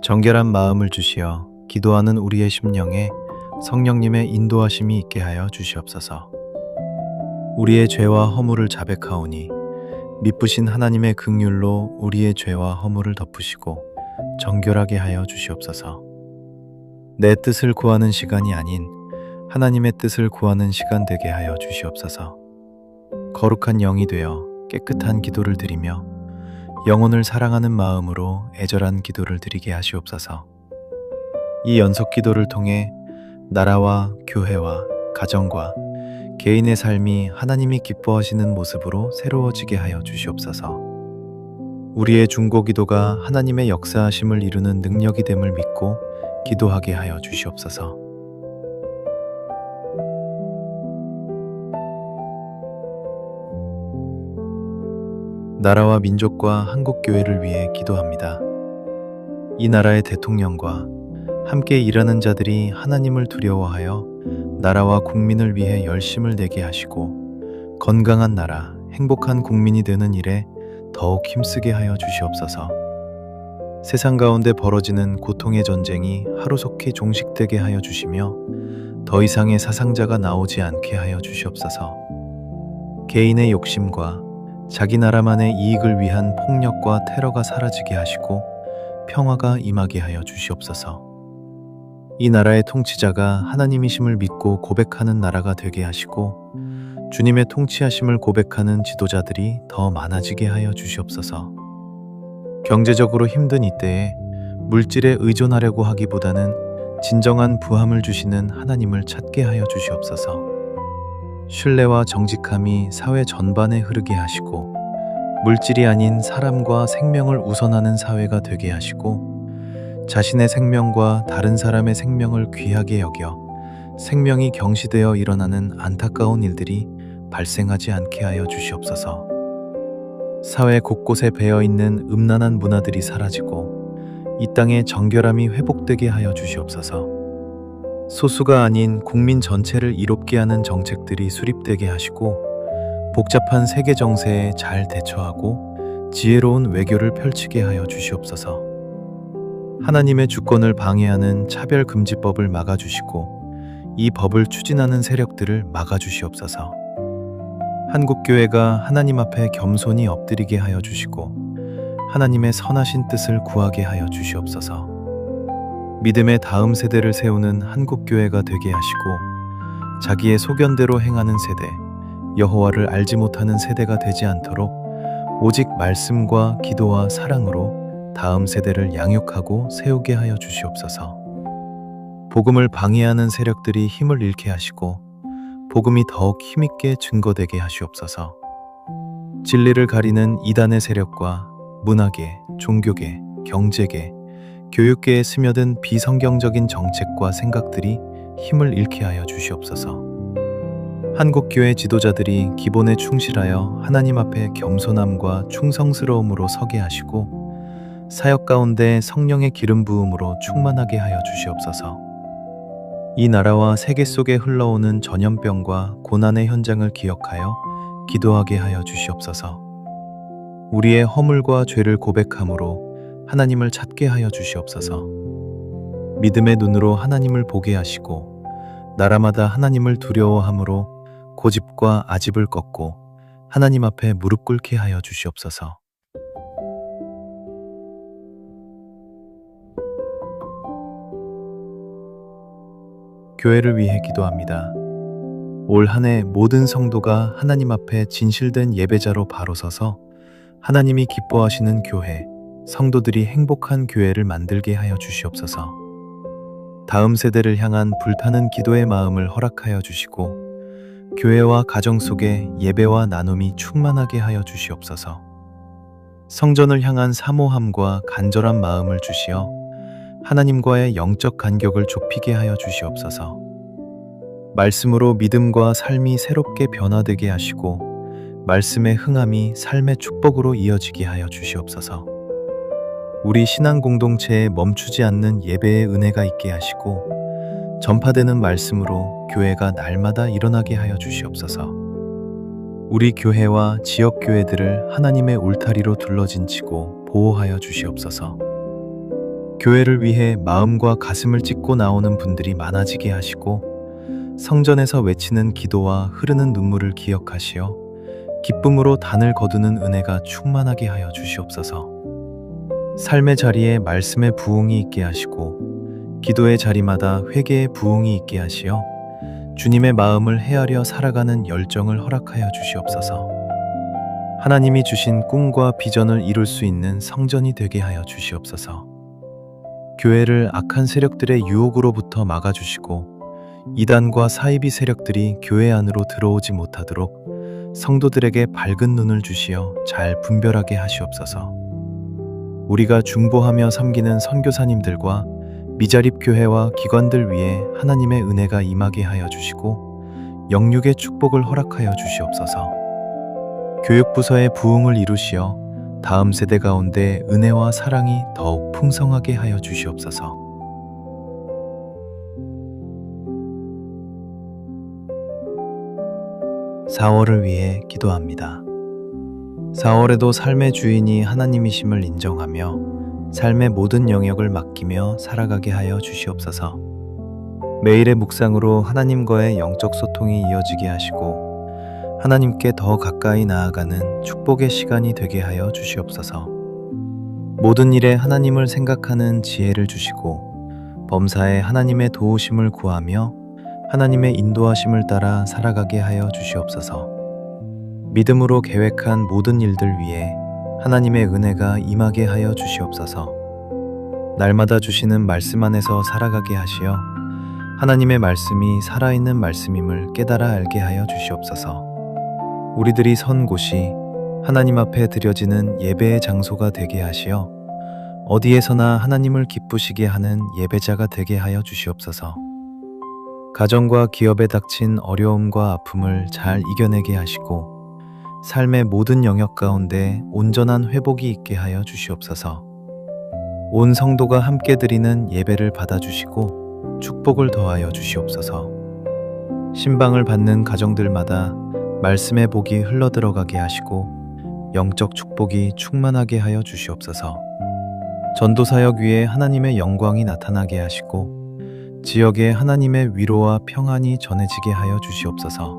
정결한 마음을 주시어 기도하는 우리의 심령에 성령님의 인도하심이 있게 하여 주시옵소서. 우리의 죄와 허물을 자백하오니 미쁘신 하나님의 긍휼로 우리의 죄와 허물을 덮으시고 정결하게 하여 주시옵소서. 내 뜻을 구하는 시간이 아닌 하나님의 뜻을 구하는 시간 되게 하여 주시옵소서. 거룩한 영이 되어 깨끗한 기도를 드리며 영혼을 사랑하는 마음으로 애절한 기도를 드리게 하시옵소서. 이 연속 기도를 통해 나라와 교회와 가정과 개인의 삶이 하나님이 기뻐하시는 모습으로 새로워지게 하여 주시옵소서. 우리의 중보 기도가 하나님의 역사하심을 이루는 능력이 됨을 믿고 기도하게 하여 주시옵소서. 나라와 민족과 한국교회를 위해 기도합니다. 이 나라의 대통령과 함께 일하는 자들이 하나님을 두려워하여 나라와 국민을 위해 열심을 내게 하시고 건강한 나라, 행복한 국민이 되는 일에 더욱 힘쓰게 하여 주시옵소서. 세상 가운데 벌어지는 고통의 전쟁이 하루속히 종식되게 하여 주시며 더 이상의 사상자가 나오지 않게 하여 주시옵소서. 개인의 욕심과 자기 나라만의 이익을 위한 폭력과 테러가 사라지게 하시고 평화가 임하게 하여 주시옵소서. 이 나라의 통치자가 하나님이심을 믿고 고백하는 나라가 되게 하시고 주님의 통치하심을 고백하는 지도자들이 더 많아지게 하여 주시옵소서. 경제적으로 힘든 이때에 물질에 의존하려고 하기보다는 진정한 부함을 주시는 하나님을 찾게 하여 주시옵소서. 신뢰와 정직함이 사회 전반에 흐르게 하시고 물질이 아닌 사람과 생명을 우선하는 사회가 되게 하시고 자신의 생명과 다른 사람의 생명을 귀하게 여겨 생명이 경시되어 일어나는 안타까운 일들이 발생하지 않게 하여 주시옵소서. 사회 곳곳에 배어있는 음란한 문화들이 사라지고 이 땅의 정결함이 회복되게 하여 주시옵소서. 소수가 아닌 국민 전체를 이롭게 하는 정책들이 수립되게 하시고 복잡한 세계 정세에 잘 대처하고 지혜로운 외교를 펼치게 하여 주시옵소서. 하나님의 주권을 방해하는 차별금지법을 막아주시고 이 법을 추진하는 세력들을 막아주시옵소서. 한국교회가 하나님 앞에 겸손히 엎드리게 하여 주시고 하나님의 선하신 뜻을 구하게 하여 주시옵소서. 믿음의 다음 세대를 세우는 한국교회가 되게 하시고 자기의 소견대로 행하는 세대, 여호와를 알지 못하는 세대가 되지 않도록 오직 말씀과 기도와 사랑으로 다음 세대를 양육하고 세우게 하여 주시옵소서. 복음을 방해하는 세력들이 힘을 잃게 하시고 복음이 더욱 힘있게 증거되게 하시옵소서. 진리를 가리는 이단의 세력과 문화계, 종교계, 경제계, 교육계에 스며든 비성경적인 정책과 생각들이 힘을 잃게 하여 주시옵소서. 한국교회 지도자들이 기본에 충실하여 하나님 앞에 겸손함과 충성스러움으로 서게 하시고 사역 가운데 성령의 기름 부음으로 충만하게 하여 주시옵소서. 이 나라와 세계 속에 흘러오는 전염병과 고난의 현장을 기억하여 기도하게 하여 주시옵소서. 우리의 허물과 죄를 고백함으로 하나님을 찾게 하여 주시옵소서. 믿음의 눈으로 하나님을 보게 하시고 나라마다 하나님을 두려워함으로 고집과 아집을 꺾고 하나님 앞에 무릎 꿇게 하여 주시옵소서. 교회를 위해 기도합니다. 올 한 해 모든 성도가 하나님 앞에 진실된 예배자로 바로 서서 하나님이 기뻐하시는 교회, 성도들이 행복한 교회를 만들게 하여 주시옵소서. 다음 세대를 향한 불타는 기도의 마음을 허락하여 주시고 교회와 가정 속에 예배와 나눔이 충만하게 하여 주시옵소서. 성전을 향한 사모함과 간절한 마음을 주시어 하나님과의 영적 간격을 좁히게 하여 주시옵소서. 말씀으로 믿음과 삶이 새롭게 변화되게 하시고 말씀의 흥함이 삶의 축복으로 이어지게 하여 주시옵소서. 우리 신앙 공동체에 멈추지 않는 예배의 은혜가 있게 하시고 전파되는 말씀으로 교회가 날마다 일어나게 하여 주시옵소서. 우리 교회와 지역 교회들을 하나님의 울타리로 둘러진치고 보호하여 주시옵소서. 교회를 위해 마음과 가슴을 찢고 나오는 분들이 많아지게 하시고 성전에서 외치는 기도와 흐르는 눈물을 기억하시어 기쁨으로 단을 거두는 은혜가 충만하게 하여 주시옵소서. 삶의 자리에 말씀의 부흥이 있게 하시고 기도의 자리마다 회개의 부흥이 있게 하시어 주님의 마음을 헤아려 살아가는 열정을 허락하여 주시옵소서. 하나님이 주신 꿈과 비전을 이룰 수 있는 성전이 되게 하여 주시옵소서. 교회를 악한 세력들의 유혹으로부터 막아주시고 이단과 사이비 세력들이 교회 안으로 들어오지 못하도록 성도들에게 밝은 눈을 주시어 잘 분별하게 하시옵소서. 우리가 중보하며 섬기는 선교사님들과 미자립 교회와 기관들 위에 하나님의 은혜가 임하게 하여 주시고 영육의 축복을 허락하여 주시옵소서. 교육부서의 부흥을 이루시어 다음 세대 가운데 은혜와 사랑이 더욱 풍성하게 하여 주시옵소서. (4월을) 위해 기도합니다. 4월에도 삶의 주인이 하나님이심을 인정하며 삶의 모든 영역을 맡기며 살아가게 하여 주시옵소서. 매일의 묵상으로 하나님과의 영적 소통이 이어지게 하시고 하나님께 더 가까이 나아가는 축복의 시간이 되게 하여 주시옵소서. 모든 일에 하나님을 생각하는 지혜를 주시고 범사에 하나님의 도우심을 구하며 하나님의 인도하심을 따라 살아가게 하여 주시옵소서. 믿음으로 계획한 모든 일들 위해 하나님의 은혜가 임하게 하여 주시옵소서. 날마다 주시는 말씀 안에서 살아가게 하시어 하나님의 말씀이 살아있는 말씀임을 깨달아 알게 하여 주시옵소서. 우리들이 선 곳이 하나님 앞에 드려지는 예배의 장소가 되게 하시어 어디에서나 하나님을 기쁘시게 하는 예배자가 되게 하여 주시옵소서. 가정과 기업에 닥친 어려움과 아픔을 잘 이겨내게 하시고 삶의 모든 영역 가운데 온전한 회복이 있게 하여 주시옵소서. 온 성도가 함께 드리는 예배를 받아주시고 축복을 더하여 주시옵소서. 신방을 받는 가정들마다 말씀의 복이 흘러들어가게 하시고 영적 축복이 충만하게 하여 주시옵소서. 전도사역 위에 하나님의 영광이 나타나게 하시고 지역에 하나님의 위로와 평안이 전해지게 하여 주시옵소서.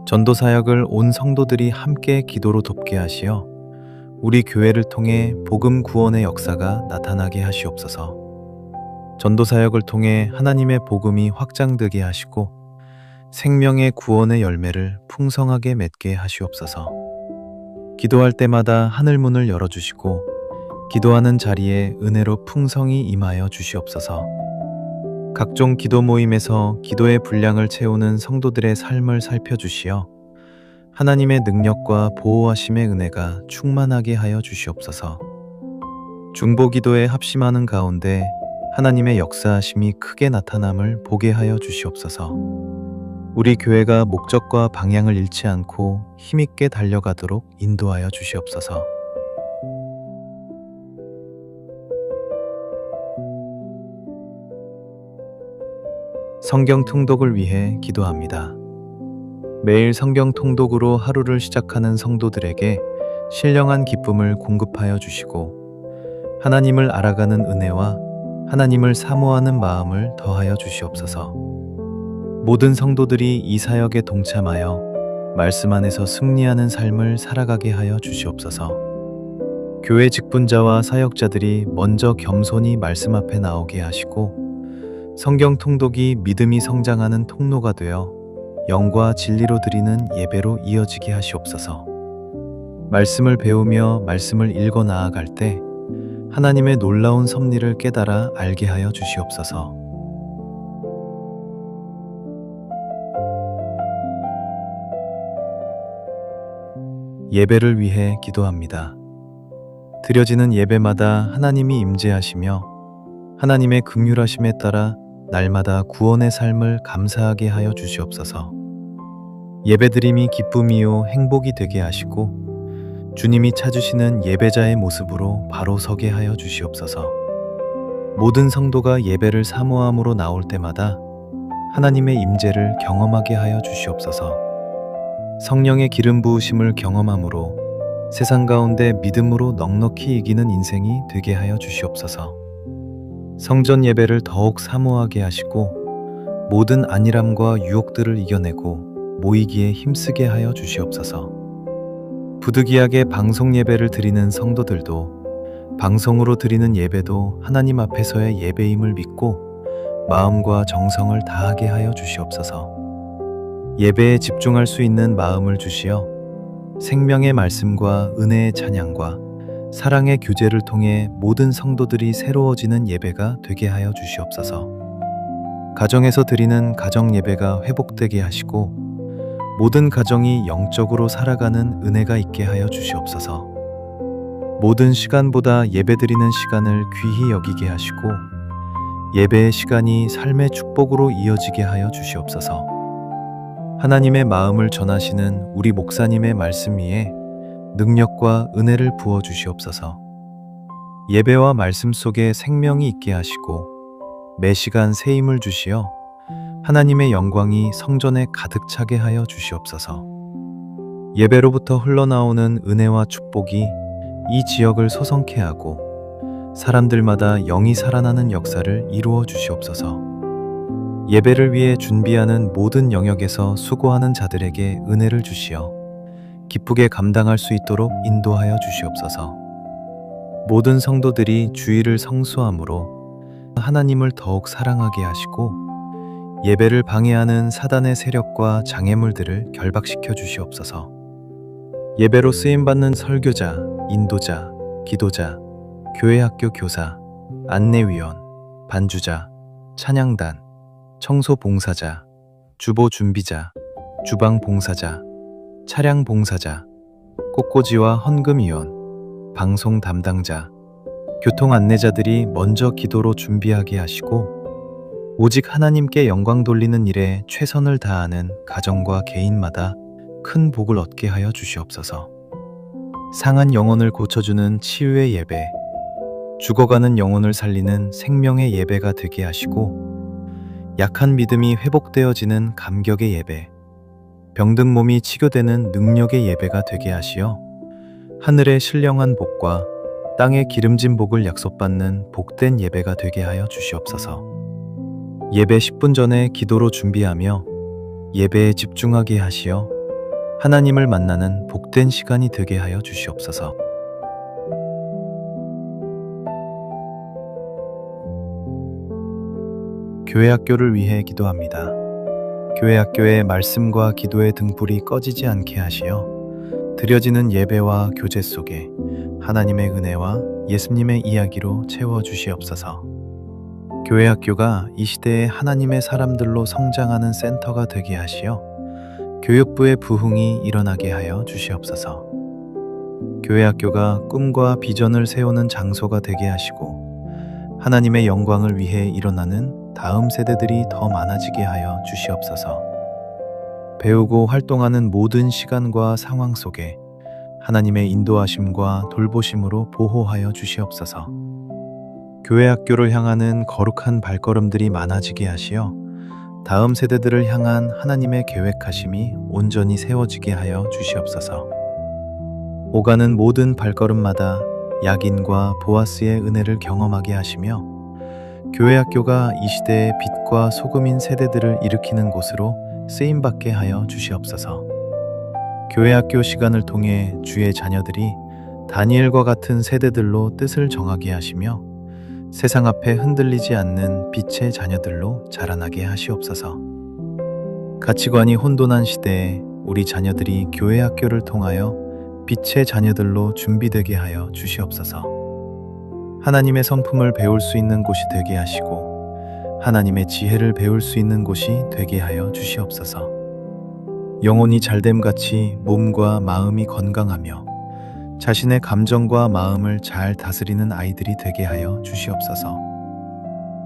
전도사역을 온 성도들이 함께 기도로 돕게 하시어 우리 교회를 통해 복음 구원의 역사가 나타나게 하시옵소서. 전도사역을 통해 하나님의 복음이 확장되게 하시고 생명의 구원의 열매를 풍성하게 맺게 하시옵소서. 기도할 때마다 하늘문을 열어주시고 기도하는 자리에 은혜로 풍성히 임하여 주시옵소서. 각종 기도 모임에서 기도의 분량을 채우는 성도들의 삶을 살펴주시어 하나님의 능력과 보호하심의 은혜가 충만하게 하여 주시옵소서. 중보기도에 합심하는 가운데 하나님의 역사하심이 크게 나타남을 보게 하여 주시옵소서. 우리 교회가 목적과 방향을 잃지 않고 힘있게 달려가도록 인도하여 주시옵소서. 성경 통독을 위해 기도합니다. 매일 성경 통독으로 하루를 시작하는 성도들에게 신령한 기쁨을 공급하여 주시고 하나님을 알아가는 은혜와 하나님을 사모하는 마음을 더하여 주시옵소서. 모든 성도들이 이 사역에 동참하여 말씀 안에서 승리하는 삶을 살아가게 하여 주시옵소서. 교회 직분자와 사역자들이 먼저 겸손히 말씀 앞에 나오게 하시고 성경 통독이 믿음이 성장하는 통로가 되어 영과 진리로 드리는 예배로 이어지게 하시옵소서. 말씀을 배우며 말씀을 읽어 나아갈 때 하나님의 놀라운 섭리를 깨달아 알게 하여 주시옵소서. 예배를 위해 기도합니다. 드려지는 예배마다 하나님이 임재하시며 하나님의 긍휼하심에 따라 날마다 구원의 삶을 감사하게 하여 주시옵소서. 예배드림이 기쁨이요 행복이 되게 하시고 주님이 찾으시는 예배자의 모습으로 바로 서게 하여 주시옵소서. 모든 성도가 예배를 사모함으로 나올 때마다 하나님의 임재를 경험하게 하여 주시옵소서. 성령의 기름 부으심을 경험함으로 세상 가운데 믿음으로 넉넉히 이기는 인생이 되게 하여 주시옵소서. 성전 예배를 더욱 사모하게 하시고 모든 안일함과 유혹들을 이겨내고 모이기에 힘쓰게 하여 주시옵소서. 부득이하게 방송 예배를 드리는 성도들도 방송으로 드리는 예배도 하나님 앞에서의 예배임을 믿고 마음과 정성을 다하게 하여 주시옵소서. 예배에 집중할 수 있는 마음을 주시어 생명의 말씀과 은혜의 찬양과 사랑의 교제를 통해 모든 성도들이 새로워지는 예배가 되게 하여 주시옵소서. 가정에서 드리는 가정 예배가 회복되게 하시고 모든 가정이 영적으로 살아가는 은혜가 있게 하여 주시옵소서. 모든 시간보다 예배드리는 시간을 귀히 여기게 하시고 예배의 시간이 삶의 축복으로 이어지게 하여 주시옵소서. 하나님의 마음을 전하시는 우리 목사님의 말씀 위에 능력과 은혜를 부어 주시옵소서. 예배와 말씀 속에 생명이 있게 하시고 매 시간 새 힘을 주시어 하나님의 영광이 성전에 가득 차게 하여 주시옵소서. 예배로부터 흘러나오는 은혜와 축복이 이 지역을 소성케 하고 사람들마다 영이 살아나는 역사를 이루어 주시옵소서. 예배를 위해 준비하는 모든 영역에서 수고하는 자들에게 은혜를 주시어 기쁘게 감당할 수 있도록 인도하여 주시옵소서. 모든 성도들이 주의를 성수함으로 하나님을 더욱 사랑하게 하시고 예배를 방해하는 사단의 세력과 장애물들을 결박시켜 주시옵소서. 예배로 쓰임받는 설교자, 인도자, 기도자, 교회학교 교사, 안내위원, 반주자, 찬양단, 청소봉사자, 주보준비자, 주방봉사자, 차량봉사자, 꽃꽂이와 헌금위원, 방송 담당자, 교통안내자들이 먼저 기도로 준비하게 하시고 오직 하나님께 영광 돌리는 일에 최선을 다하는 가정과 개인마다 큰 복을 얻게 하여 주시옵소서. 상한 영혼을 고쳐주는 치유의 예배, 죽어가는 영혼을 살리는 생명의 예배가 되게 하시고 약한 믿음이 회복되어지는 감격의 예배, 병든 몸이 치료되는 능력의 예배가 되게 하시어 하늘의 신령한 복과 땅의 기름진 복을 약속받는 복된 예배가 되게 하여 주시옵소서. 예배 10분 전에 기도로 준비하며 예배에 집중하게 하시어 하나님을 만나는 복된 시간이 되게 하여 주시옵소서. 교회학교를 위해 기도합니다. 교회학교의 말씀과 기도의 등불이 꺼지지 않게 하시어 드려지는 예배와 교제 속에 하나님의 은혜와 예수님의 이야기로 채워주시옵소서. 교회학교가 이 시대에 하나님의 사람들로 성장하는 센터가 되게 하시어 교육부의 부흥이 일어나게 하여 주시옵소서. 교회학교가 꿈과 비전을 세우는 장소가 되게 하시고 하나님의 영광을 위해 일어나는 다음 세대들이 더 많아지게 하여 주시옵소서. 배우고 활동하는 모든 시간과 상황 속에 하나님의 인도하심과 돌보심으로 보호하여 주시옵소서. 교회 학교를 향하는 거룩한 발걸음들이 많아지게 하시어 다음 세대들을 향한 하나님의 계획하심이 온전히 세워지게 하여 주시옵소서. 오가는 모든 발걸음마다 약인과 보아스의 은혜를 경험하게 하시며 교회 학교가 이 시대의 빛과 소금인 세대들을 일으키는 곳으로 쓰임받게 하여 주시옵소서. 교회 학교 시간을 통해 주의 자녀들이 다니엘과 같은 세대들로 뜻을 정하게 하시며 세상 앞에 흔들리지 않는 빛의 자녀들로 자라나게 하시옵소서. 가치관이 혼돈한 시대에 우리 자녀들이 교회 학교를 통하여 빛의 자녀들로 준비되게 하여 주시옵소서. 하나님의 성품을 배울 수 있는 곳이 되게 하시고 하나님의 지혜를 배울 수 있는 곳이 되게 하여 주시옵소서. 영혼이 잘됨같이 몸과 마음이 건강하며 자신의 감정과 마음을 잘 다스리는 아이들이 되게 하여 주시옵소서.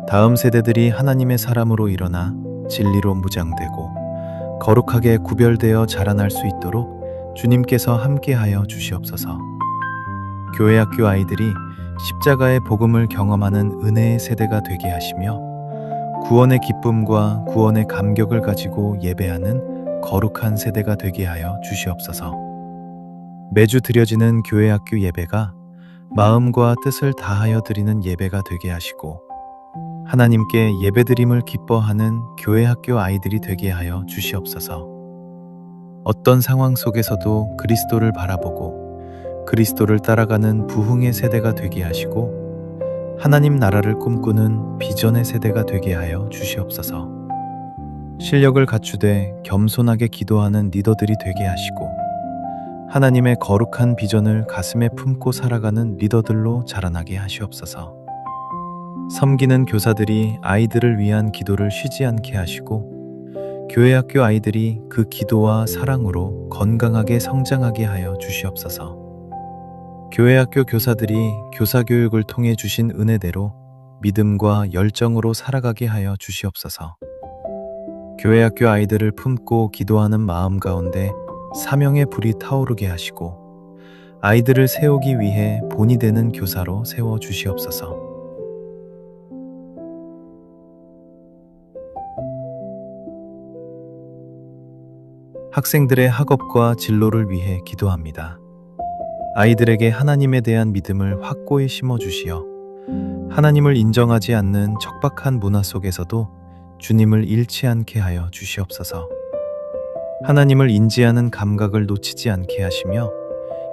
다음 세대들이 하나님의 사람으로 일어나 진리로 무장되고 거룩하게 구별되어 자라날 수 있도록 주님께서 함께하여 주시옵소서. 교회 학교 아이들이 십자가의 복음을 경험하는 은혜의 세대가 되게 하시며 구원의 기쁨과 구원의 감격을 가지고 예배하는 거룩한 세대가 되게 하여 주시옵소서. 매주 드려지는 교회 학교 예배가 마음과 뜻을 다하여 드리는 예배가 되게 하시고 하나님께 예배드림을 기뻐하는 교회 학교 아이들이 되게 하여 주시옵소서. 어떤 상황 속에서도 그리스도를 바라보고 그리스도를 따라가는 부흥의 세대가 되게 하시고 하나님 나라를 꿈꾸는 비전의 세대가 되게 하여 주시옵소서. 실력을 갖추되 겸손하게 기도하는 리더들이 되게 하시고 하나님의 거룩한 비전을 가슴에 품고 살아가는 리더들로 자라나게 하시옵소서. 섬기는 교사들이 아이들을 위한 기도를 쉬지 않게 하시고 교회 학교 아이들이 그 기도와 사랑으로 건강하게 성장하게 하여 주시옵소서. 교회 학교 교사들이 교사 교육을 통해 주신 은혜대로 믿음과 열정으로 살아가게 하여 주시옵소서. 교회 학교 아이들을 품고 기도하는 마음 가운데 사명의 불이 타오르게 하시고 아이들을 세우기 위해 본이 되는 교사로 세워 주시옵소서. 학생들의 학업과 진로를 위해 기도합니다. 아이들에게 하나님에 대한 믿음을 확고히 심어주시어 하나님을 인정하지 않는 척박한 문화 속에서도 주님을 잃지 않게 하여 주시옵소서. 하나님을 인지하는 감각을 놓치지 않게 하시며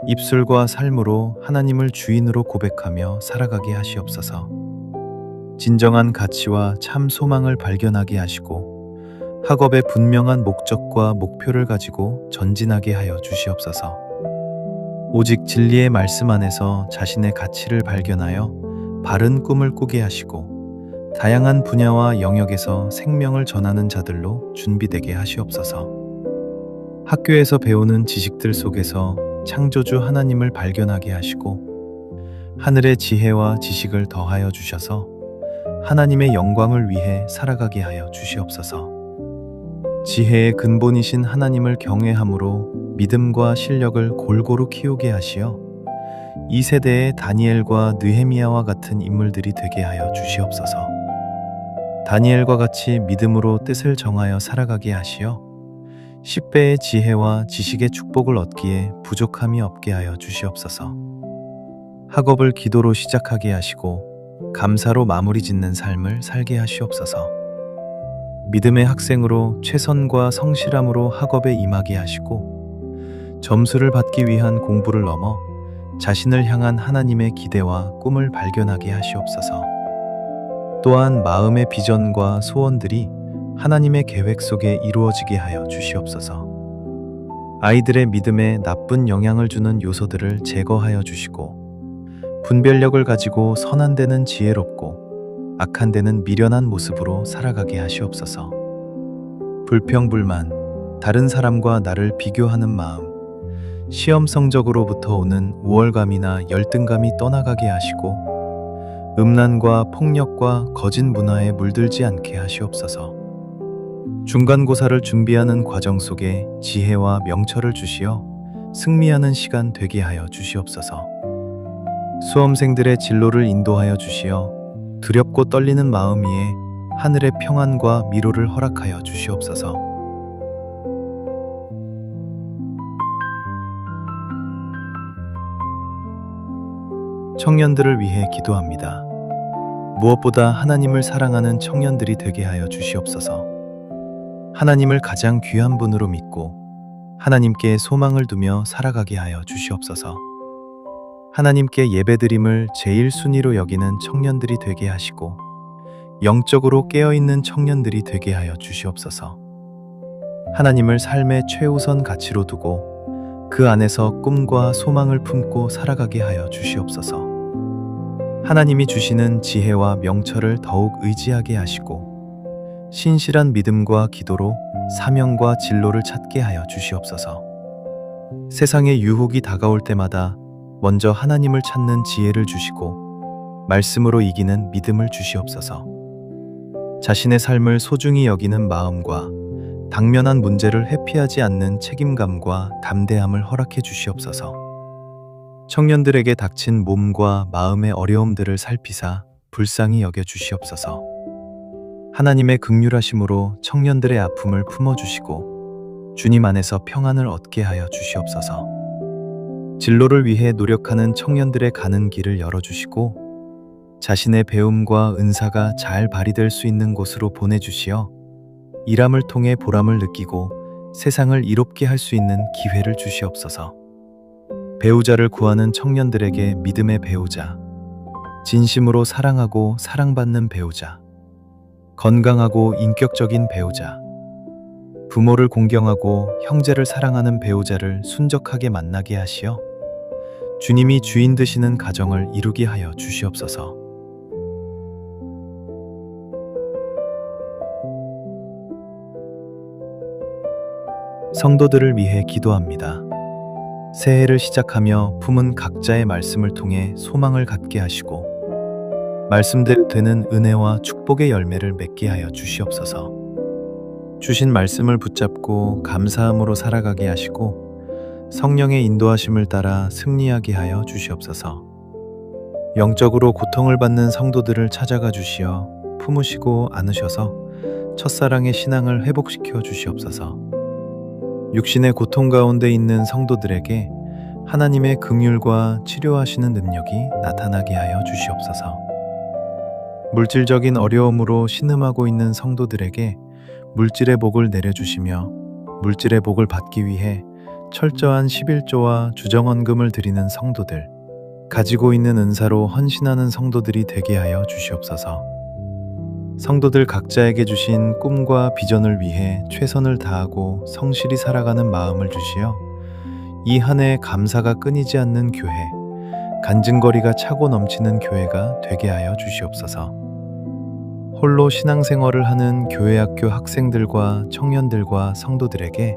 입술과 삶으로 하나님을 주인으로 고백하며 살아가게 하시옵소서. 진정한 가치와 참 소망을 발견하게 하시고 학업의 분명한 목적과 목표를 가지고 전진하게 하여 주시옵소서. 오직 진리의 말씀 안에서 자신의 가치를 발견하여 바른 꿈을 꾸게 하시고 다양한 분야와 영역에서 생명을 전하는 자들로 준비되게 하시옵소서. 학교에서 배우는 지식들 속에서 창조주 하나님을 발견하게 하시고 하늘의 지혜와 지식을 더하여 주셔서 하나님의 영광을 위해 살아가게 하여 주시옵소서. 지혜의 근본이신 하나님을 경외함으로 믿음과 실력을 골고루 키우게 하시어 이 세대의 다니엘과 느헤미야와 같은 인물들이 되게 하여 주시옵소서. 다니엘과 같이 믿음으로 뜻을 정하여 살아가게 하시어 10배의 지혜와 지식의 축복을 얻기에 부족함이 없게 하여 주시옵소서. 학업을 기도로 시작하게 하시고 감사로 마무리 짓는 삶을 살게 하시옵소서. 믿음의 학생으로 최선과 성실함으로 학업에 임하게 하시고 점수를 받기 위한 공부를 넘어 자신을 향한 하나님의 기대와 꿈을 발견하게 하시옵소서. 또한 마음의 비전과 소원들이 하나님의 계획 속에 이루어지게 하여 주시옵소서. 아이들의 믿음에 나쁜 영향을 주는 요소들을 제거하여 주시고 분별력을 가지고 선한 데는 지혜롭고 악한 데는 미련한 모습으로 살아가게 하시옵소서. 불평불만, 다른 사람과 나를 비교하는 마음, 시험 성적으로부터 오는 우월감이나 열등감이 떠나가게 하시고 음란과 폭력과 거짓 문화에 물들지 않게 하시옵소서. 중간고사를 준비하는 과정 속에 지혜와 명철을 주시어 승리하는 시간 되게 하여 주시옵소서. 수험생들의 진로를 인도하여 주시어 두렵고 떨리는 마음 위에 하늘의 평안과 미로를 허락하여 주시옵소서. 청년들을 위해 기도합니다. 무엇보다 하나님을 사랑하는 청년들이 되게 하여 주시옵소서. 하나님을 가장 귀한 분으로 믿고 하나님께 소망을 두며 살아가게 하여 주시옵소서. 하나님께 예배드림을 제일 순위로 여기는 청년들이 되게 하시고 영적으로 깨어있는 청년들이 되게 하여 주시옵소서. 하나님을 삶의 최우선 가치로 두고 그 안에서 꿈과 소망을 품고 살아가게 하여 주시옵소서. 하나님이 주시는 지혜와 명철을 더욱 의지하게 하시고 신실한 믿음과 기도로 사명과 진로를 찾게 하여 주시옵소서. 세상의 유혹이 다가올 때마다 먼저 하나님을 찾는 지혜를 주시고 말씀으로 이기는 믿음을 주시옵소서. 자신의 삶을 소중히 여기는 마음과 당면한 문제를 회피하지 않는 책임감과 담대함을 허락해 주시옵소서. 청년들에게 닥친 몸과 마음의 어려움들을 살피사 불쌍히 여겨 주시옵소서. 하나님의 긍휼하심으로 청년들의 아픔을 품어주시고 주님 안에서 평안을 얻게 하여 주시옵소서. 진로를 위해 노력하는 청년들의 가는 길을 열어주시고 자신의 배움과 은사가 잘 발휘될 수 있는 곳으로 보내주시어 일함을 통해 보람을 느끼고 세상을 이롭게 할 수 있는 기회를 주시옵소서. 배우자를 구하는 청년들에게 믿음의 배우자, 진심으로 사랑하고 사랑받는 배우자, 건강하고 인격적인 배우자, 부모를 공경하고 형제를 사랑하는 배우자를 순적하게 만나게 하시어 주님이 주인 되시는 가정을 이루게 하여 주시옵소서. 성도들을 위해 기도합니다. 새해를 시작하며 품은 각자의 말씀을 통해 소망을 갖게 하시고 말씀대로 되는 은혜와 축복의 열매를 맺게 하여 주시옵소서. 주신 말씀을 붙잡고 감사함으로 살아가게 하시고 성령의 인도하심을 따라 승리하게 하여 주시옵소서. 영적으로 고통을 받는 성도들을 찾아가 주시어 품으시고 안으셔서 첫사랑의 신앙을 회복시켜 주시옵소서. 육신의 고통 가운데 있는 성도들에게 하나님의 긍휼과 치료하시는 능력이 나타나게 하여 주시옵소서. 물질적인 어려움으로 신음하고 있는 성도들에게 물질의 복을 내려주시며 물질의 복을 받기 위해 철저한 11조와 주정헌금을 드리는 성도들, 가지고 있는 은사로 헌신하는 성도들이 되게 하여 주시옵소서. 성도들 각자에게 주신 꿈과 비전을 위해 최선을 다하고 성실히 살아가는 마음을 주시어 이 한 해 감사가 끊이지 않는 교회, 간증거리가 차고 넘치는 교회가 되게 하여 주시옵소서. 홀로 신앙생활을 하는 교회학교 학생들과 청년들과 성도들에게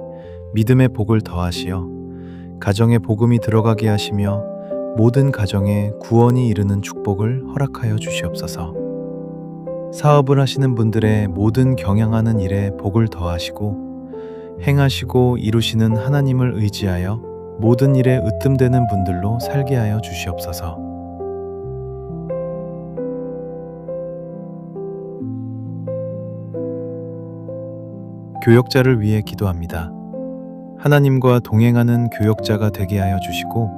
믿음의 복을 더하시어 가정에 복음이 들어가게 하시며 모든 가정에 구원이 이르는 축복을 허락하여 주시옵소서. 사업을 하시는 분들의 모든 경영하는 일에 복을 더하시고 행하시고 이루시는 하나님을 의지하여 모든 일에 으뜸되는 분들로 살게 하여 주시옵소서. 교역자를 위해 기도합니다. 하나님과 동행하는 교역자가 되게 하여 주시고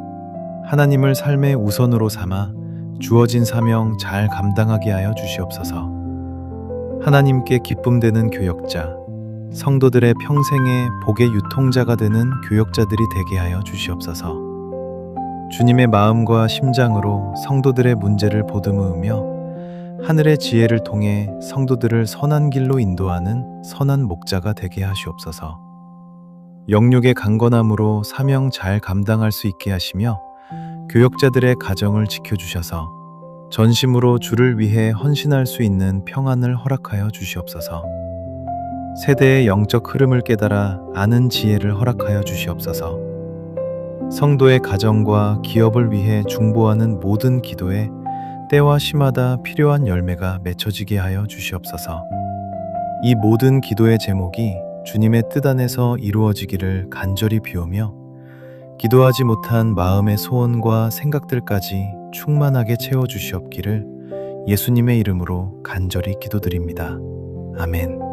하나님을 삶의 우선으로 삼아 주어진 사명 잘 감당하게 하여 주시옵소서. 하나님께 기쁨되는 교역자, 성도들의 평생의 복의 유통자가 되는 교역자들이 되게 하여 주시옵소서. 주님의 마음과 심장으로 성도들의 문제를 보듬으며 하늘의 지혜를 통해 성도들을 선한 길로 인도하는 선한 목자가 되게 하시옵소서. 영육의 강건함으로 사명 잘 감당할 수 있게 하시며 교역자들의 가정을 지켜주셔서 전심으로 주를 위해 헌신할 수 있는 평안을 허락하여 주시옵소서. 세대의 영적 흐름을 깨달아 아는 지혜를 허락하여 주시옵소서. 성도의 가정과 기업을 위해 중보하는 모든 기도에 때와 시마다 필요한 열매가 맺혀지게 하여 주시옵소서. 이 모든 기도의 제목이 주님의 뜻 안에서 이루어지기를 간절히 비우며 기도하지 못한 마음의 소원과 생각들까지 충만하게 채워주시옵기를 예수님의 이름으로 간절히 기도드립니다. 아멘.